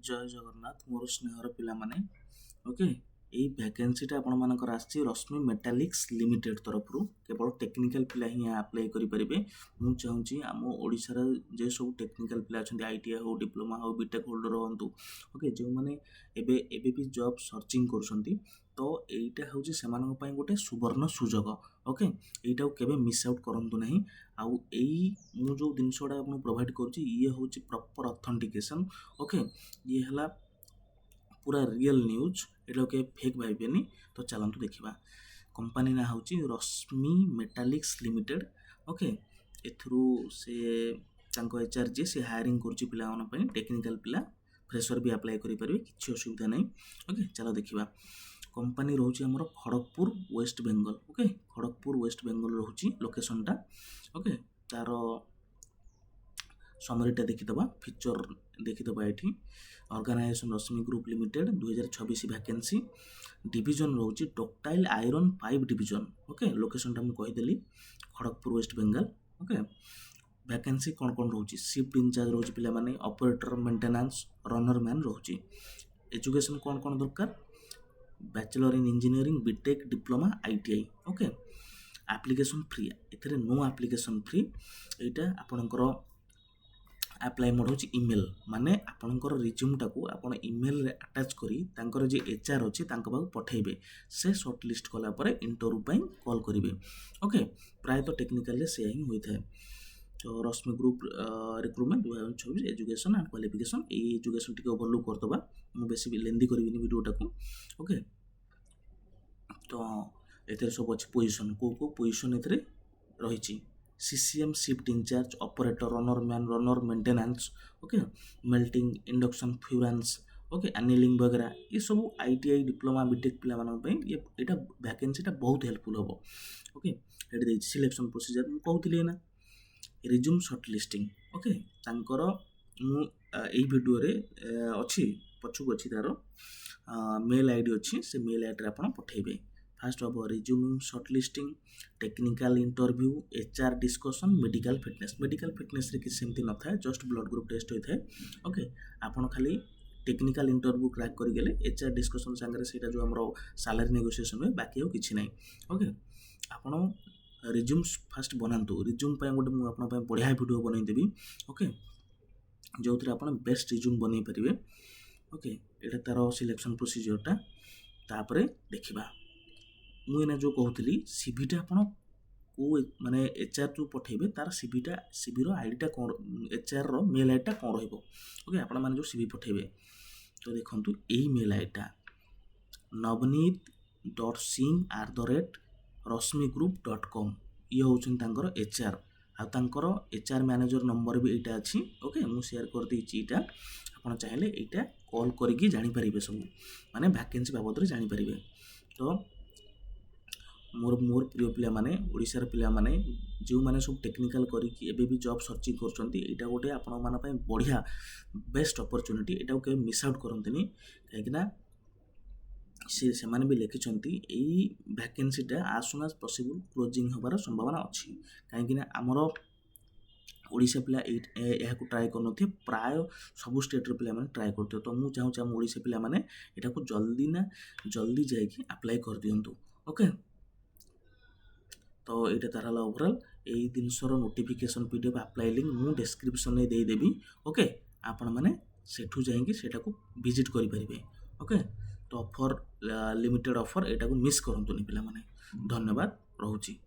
जय जगन्नाथ मोर स्नेहर पिला माने ओके एई वैकेंसीटा आपण मानकर आछि रश्मि मेटालिक्स लिमिटेड तरफ रु केवल टेक्निकल पिला ही अप्लाई करि परिबे। मु चाहूची आम ओडिसा रा जे सब टेक्निकल पिला अछंती आईटीआई हो डिप्लोमा हो बीटेक होल्डर होंतु ओके जो माने एबे एबे भी जॉब सर्चिंग करछंती तो एइटा होची सेमानक पय गोटे सुवर्ण सुजोग ओके एइटा केबे मिस आउट करंतु नाही। आउ एई मु जो दिनसोडा आपन प्रोवाइड करूची ये होची प्रॉपर ऑथेंटिकेशन ओके ये हला पूरा रियल न्यूज एटा के फेक भाइबेनी। तो चलंतु देखिबा कंपनी ना होची रश्मि मेटालिक्स लिमिटेड ओके एथरू से तांको एचआर जे से हायरिंग करची पिला मन पय टेक्निकल पिला फ्रेशर भी अप्लाई करि परबे किछि असुविधा नै ओके। चलो देखिबा कंपनी रोची हमर Kharagpur west Bengal okay Kharagpur west Bengal रोची लोकेशनटा ओके तारो समरीटा देखिदबा फीचर देखिदबा एठी organisation Rashmi group limited 2026 vacancy division रोची ductile iron pipe division okay लोकेशनटा मु कहि देली Kharagpur west Bengal okay. Vacancy कौन कौन रोची शिफ्ट इंचार्ज रोची पिला माने ऑपरेटर मेंटेनेंस रनर मैन रोची। एजुकेशन कौन कौन दरकार bachelor in engineering B Tech diploma ITI okay. Application free एथरे नो एप्लिकेशन फ्री एटा आपनकर अप्लाई मोड होची ईमेल माने आपनकर रिज्यूम टाको आपण ईमेल रे अटैच करी तांकर जे एचआर अछि तांक बाक पठेबे से शॉर्ट लिस्ट कला परे इंटरव्यू पई कॉल करिवे ओके। प्राय तो टेक्निकल ले से ही होई थाए। तो Rashmi group recruitment 2026 education and qualification ए एजुकेशन टिके ओवरलुक करतबा मु बेसी भी लेंदी करबिनी वीडियो टाको ओके। तो एथे सब अछि पोजीशन को पोजीशन एथरे रहिछि CCM shift in charge operator runner man runner maintenance okay melting induction furnace okay annealing वगैरह ये सब आईटीआई डिप्लोमा बीटेक पिला मानन पे ये एटा वैकेंसीटा बहुत हेल्पफुल होबो ओके। एटा दे सिलेक्शन प्रोसीजर मु कहउतिले ना रिज्यूम शॉर्ट लिस्टिंग ओके तांकर मु एई वीडियो रे अछि पछुक अछि तारो मेल आईडी अछि से मेल आईडी रे आपण पठेबे। First of resume short listing technical interview HR discussion medical fitness रे कि सेमती न थाए जस्ट ब्लड ग्रुप टेस्ट होय थाए ओके। आपण खाली टेक्निकल इंटरव्यू क्रैक करि गेले एचआर डिस्कशन संगे सेटा जो हमरो सैलरी नेगोशिएशन होय बाकी हो किछि नै ओके। आपण रिज्यूम फर्स्ट बनांतु रिज्यूम पय गोटे मु आपण पय बढ़िया वीडियो बनै देबी ओके जो थरे आपण बेस्ट रिज्यूम बनै परिबे ओके। एटा तारो सिलेक्शन प्रोसीजर टा तापरे देखिबा मु एना जो कहउतली सीवीटा आपण को माने एचआर जो पठेबे तार सीवीटा सीवी रो आईडी टा एचआर रो मेल आईडी टा कोन रहइबो ओके। आपण माने जो सीवी पठेबे तो देखंतु एई मेल आईडी टा navneet.singh@rashmigroup.com ये होचन तांकर एचआर आ तांकर एचआर मैनेजर नंबर भी एटा अछि ओके मु शेयर कर दै छी एटा आपण चाहिले एटा कॉल करिकि जानि परिबे सब माने वैकेंसी बाबद रे जानि परिबे। तो मोर प्रिय पिला माने ओडिसा रे पिला माने जो माने सब टेक्निकल करिकि एबे भी जॉब सर्चिंग करछंती एटा गोटे आपण माने पय बढ़िया बेस्ट अपॉर्चुनिटी एटा के मिस आउट करंतनी काहे कि ना से माने भी लिखिछंती एई वैकेंसीटा as soon as possible closing होबार संभावना अछि काहे कि ना हमरो ओडिसा पिला एहा को ट्राई करनथि प्राय सब स्टेट रे पिला माने ट्राई करथि। तो मु चाहू हम ओडिसा पिला माने एटा को जल्दी जाय कि अप्लाई कर दियंतु ओके। तो एटा ताराला ओवरऑल एई दिनसर नोटिफिकेशन पीडीएफ अप्लाई लिंक मु डिस्क्रिप्शन में दे देबी ओके। आपण माने सेठू जाय कि सेटा को विजिट करि परिबे ओके। तो ऑफर लिमिटेड ऑफर एटा को मिस करंतु नि पिला माने। धन्यवाद रहुची।